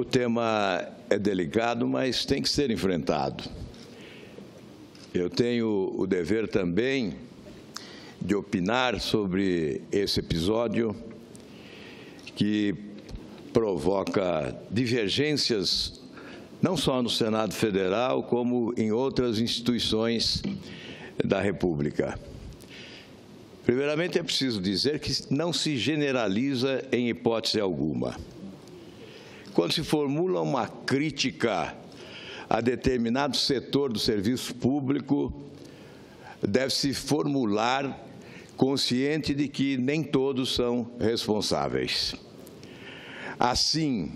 tema é delicado, mas tem que ser enfrentado. Eu tenho o dever também de opinar sobre esse episódio que provoca divergências não só no Senado Federal, como em outras instituições da República. Primeiramente, é preciso dizer que não se generaliza em hipótese alguma. Quando se formula uma crítica a determinado setor do serviço público, deve-se formular consciente de que nem todos são responsáveis. Assim,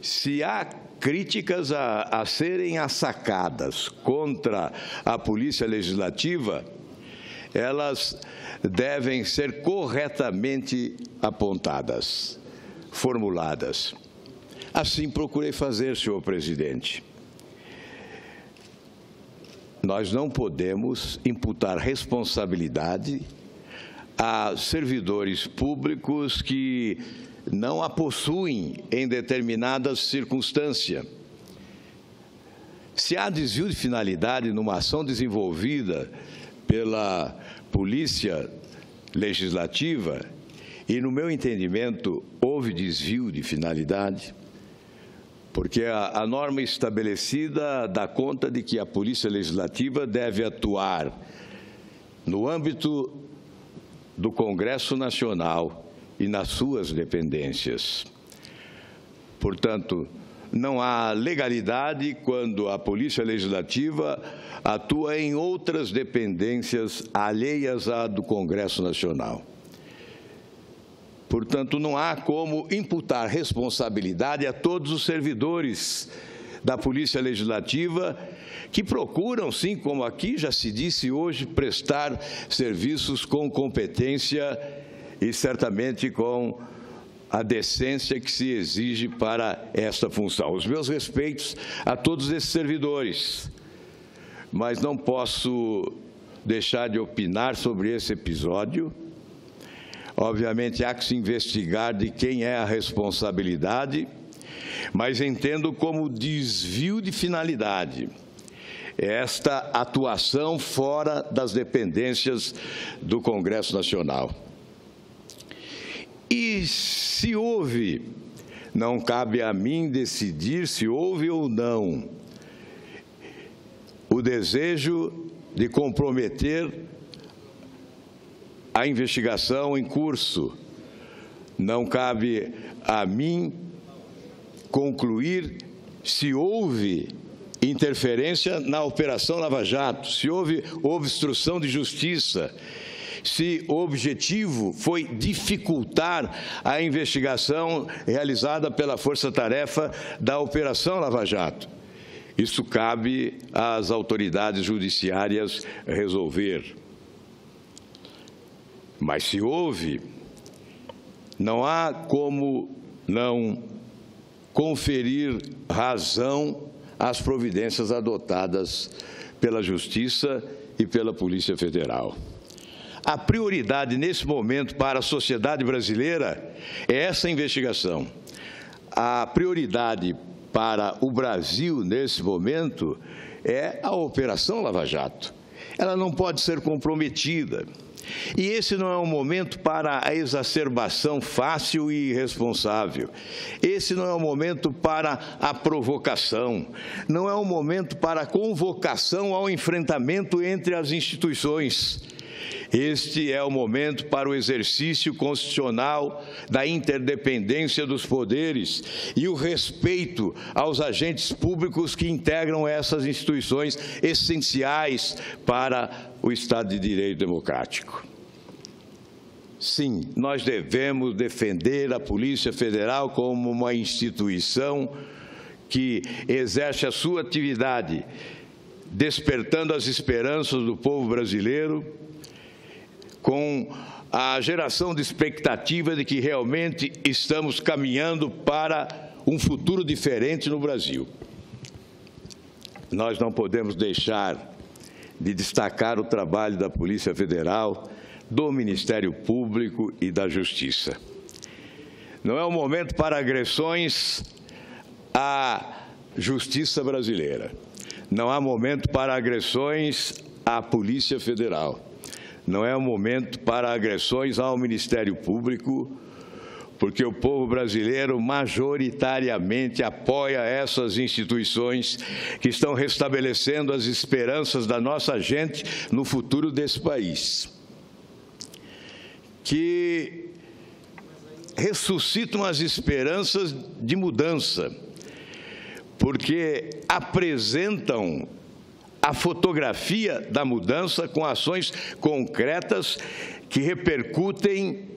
se há críticas a serem assacadas contra a Polícia Legislativa, elas devem ser corretamente apontadas, formuladas. Assim procurei fazer, senhor presidente. Nós não podemos imputar responsabilidade a servidores públicos que não a possuem em determinada circunstância. Se há desvio de finalidade numa ação desenvolvida pela Polícia Legislativa, e no meu entendimento houve desvio de finalidade, porque a norma estabelecida dá conta de que a Polícia Legislativa deve atuar no âmbito do Congresso Nacional e nas suas dependências. Portanto, não há legalidade quando a Polícia Legislativa atua em outras dependências alheias à do Congresso Nacional. Portanto, não há como imputar responsabilidade a todos os servidores da Polícia Legislativa que procuram, sim, como aqui já se disse hoje, prestar serviços com competência e certamente com a decência que se exige para esta função. Os meus respeitos a todos esses servidores, mas não posso deixar de opinar sobre esse episódio. Obviamente, há que se investigar de quem é a responsabilidade, mas entendo como desvio de finalidade esta atuação fora das dependências do Congresso Nacional. E se houve, não cabe a mim decidir se houve ou não o desejo de comprometer a investigação em curso. Não cabe a mim concluir se houve interferência na Operação Lava Jato, se houve obstrução de justiça, se o objetivo foi dificultar a investigação realizada pela força-tarefa da Operação Lava Jato. Isso cabe às autoridades judiciárias resolver. Mas se houve, não há como não conferir razão às providências adotadas pela Justiça e pela Polícia Federal. A prioridade nesse momento para a sociedade brasileira é essa investigação. A prioridade para o Brasil nesse momento é a Operação Lava Jato. Ela não pode ser comprometida. E esse não é um momento para a exacerbação fácil e irresponsável. Esse não é um momento para a provocação. Não é um momento para a convocação ao enfrentamento entre as instituições. Este é o momento para o exercício constitucional da interdependência dos poderes e o respeito aos agentes públicos que integram essas instituições essenciais para o Estado de Direito democrático. Sim, nós devemos defender a Polícia Federal como uma instituição que exerce a sua atividade, despertando as esperanças do povo brasileiro, com a geração de expectativa de que realmente estamos caminhando para um futuro diferente no Brasil. Nós não podemos deixar de destacar o trabalho da Polícia Federal, do Ministério Público e da Justiça. Não é o momento para agressões à justiça brasileira. Não há momento para agressões à Polícia Federal. Não é um momento para agressões ao Ministério Público, porque o povo brasileiro majoritariamente apoia essas instituições que estão restabelecendo as esperanças da nossa gente no futuro desse país, que ressuscitam as esperanças de mudança, porque apresentam a fotografia da mudança com ações concretas que repercutem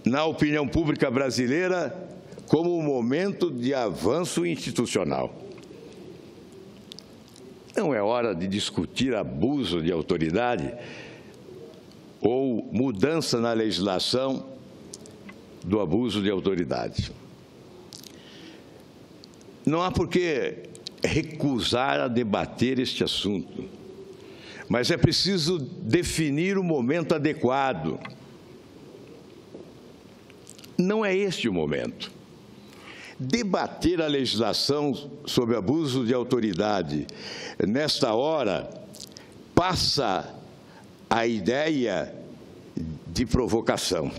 na opinião pública brasileira como um momento de avanço institucional. Não é hora de discutir abuso de autoridade ou mudança na legislação do abuso de autoridade. Não há por que recusar a debater este assunto, mas é preciso definir o momento adequado. Não é este o momento. Debater a legislação sobre abuso de autoridade nesta hora passa a ideia de provocação,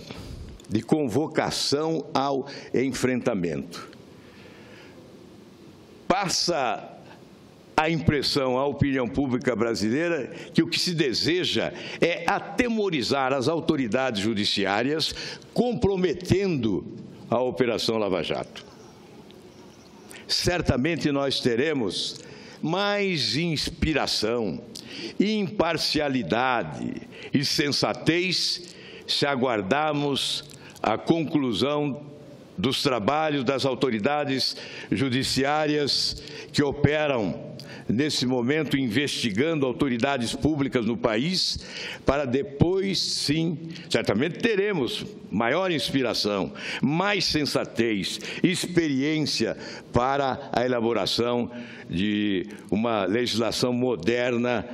de convocação ao enfrentamento. Passa a impressão à opinião pública brasileira que o que se deseja é atemorizar as autoridades judiciárias, comprometendo a Operação Lava Jato. Certamente nós teremos mais inspiração, imparcialidade e sensatez se aguardarmos a conclusão dos trabalhos das autoridades judiciárias que operam nesse momento investigando autoridades públicas no país, para depois, sim, certamente teremos maior inspiração, mais sensatez, experiência para a elaboração de uma legislação moderna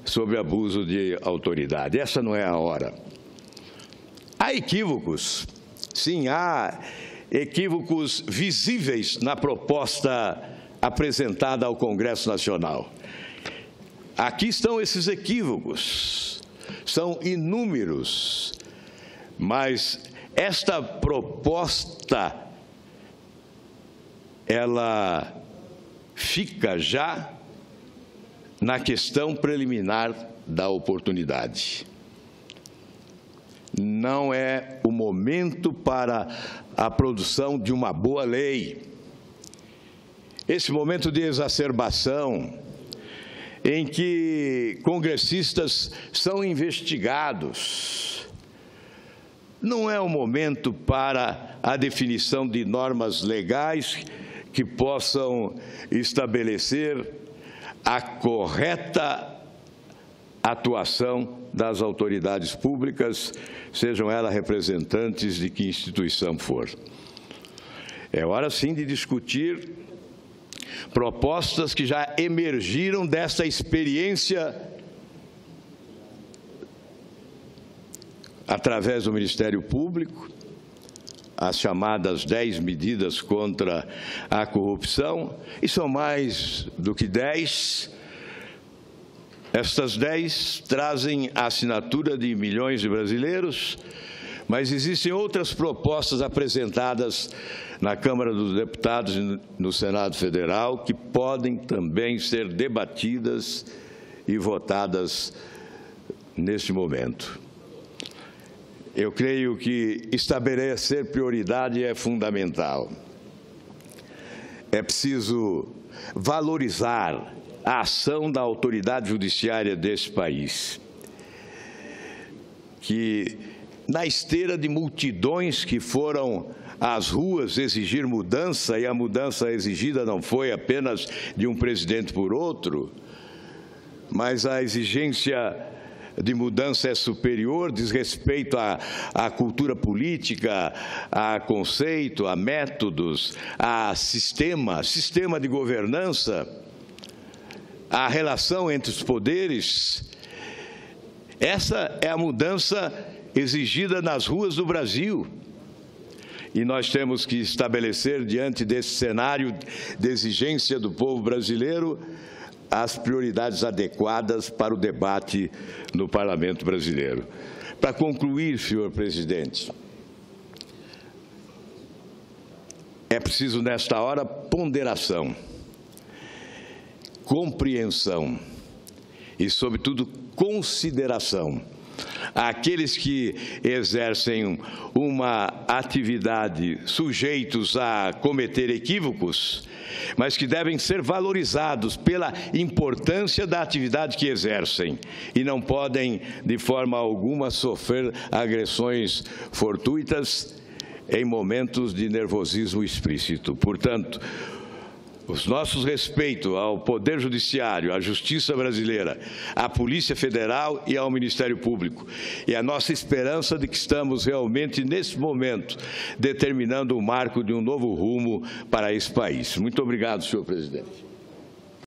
sobre abuso de autoridade. Essa não é a hora. Há equívocos, sim, há equívocos visíveis na proposta apresentada ao Congresso Nacional. Aqui estão esses equívocos, são inúmeros, mas esta proposta, ela fica já na questão preliminar da oportunidade. Não é o momento para a produção de uma boa lei. Esse momento de exacerbação, em que congressistas são investigados, não é o momento para a definição de normas legais que possam estabelecer a correta atuação das autoridades públicas, sejam elas representantes de que instituição for. É hora, sim, de discutir propostas que já emergiram dessa experiência através do Ministério Público, as chamadas 10 medidas contra a corrupção, e são mais do que 10. Estas 10 trazem a assinatura de milhões de brasileiros, mas existem outras propostas apresentadas na Câmara dos Deputados e no Senado Federal que podem também ser debatidas e votadas neste momento. Eu creio que estabelecer prioridade é fundamental. É preciso valorizar a ação da autoridade judiciária desse país, que, na esteira de multidões que foram às ruas exigir mudança, e a mudança exigida não foi apenas de um presidente por outro, mas a exigência de mudança é superior, diz respeito à cultura política, a conceito, a métodos, a sistema de governança, a relação entre os poderes. Essa é a mudança exigida nas ruas do Brasil. e nós temos que estabelecer, diante desse cenário de exigência do povo brasileiro, as prioridades adequadas para o debate no Parlamento brasileiro. Para concluir, senhor presidente, é preciso, nesta hora, ponderação, compreensão e, sobretudo, consideração àqueles que exercem uma atividade sujeitos a cometer equívocos, mas que devem ser valorizados pela importância da atividade que exercem e não podem, de forma alguma, sofrer agressões fortuitas em momentos de nervosismo explícito. Portanto, os nossos respeitos ao Poder Judiciário, à Justiça Brasileira, à Polícia Federal e ao Ministério Público. E a nossa esperança de que estamos realmente, nesse momento, determinando o marco de um novo rumo para esse país. Muito obrigado, senhor presidente.